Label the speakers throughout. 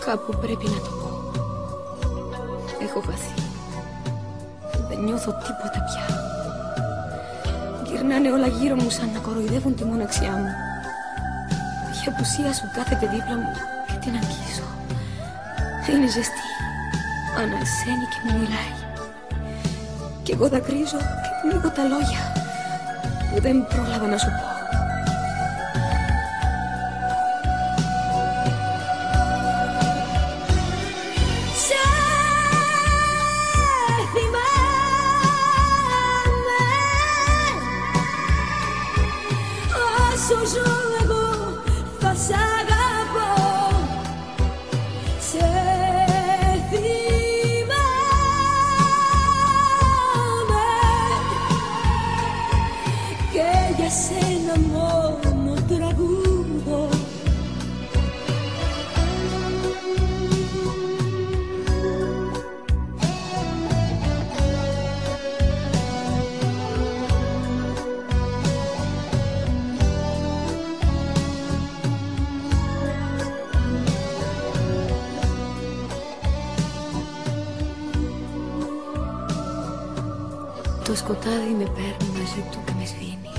Speaker 1: Κάπου πρέπει να το πω. Έχω χαθεί. Δεν νιώθω τίποτα πια. Γυρνάνε όλα γύρω μου σαν να κοροϊδεύουν τη μοναξιά μου. Η απουσία σου κάθεται δίπλα μου και την αγγίζω. Είναι ζεστή, ανασένει και μου μιλάει. Κι εγώ δακρύζω και πνίγω τα λόγια που δεν πρόλαβα να σου πω.
Speaker 2: Όσο ζω εγώ θα σ' αγαπώ. Σε θυμάμαι και για σένα μόνο τραγούδω.
Speaker 1: Το σκοτάδι με παίρνει μαζί του και με σβήνει.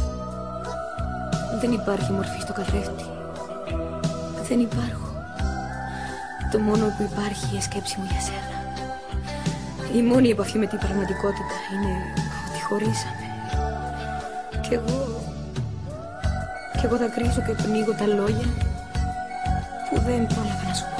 Speaker 1: Δεν υπάρχει μορφή στο καθρέφτη. Δεν υπάρχω. Το μόνο που υπάρχει η σκέψη μου για σένα. Η μόνη επαφή με την πραγματικότητα είναι ότι χωρίσαμε. Κι εγώ δακρύζω και πνίγω τα λόγια που δεν πρόλαβα να σου πω.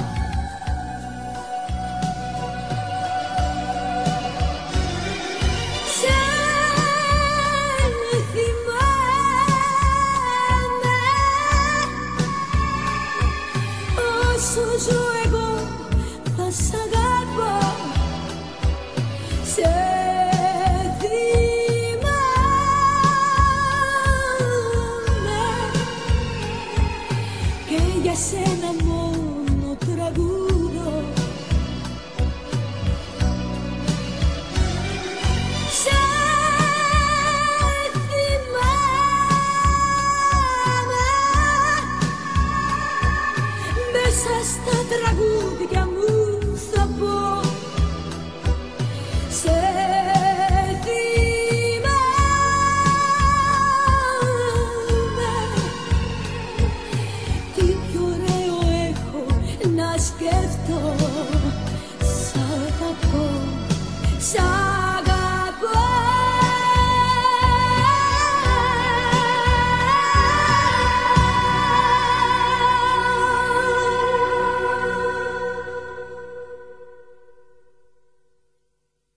Speaker 2: Όσο ζω εγώ θα σ' αγαπώ. Σε θυμάμαι και για σένα μόνο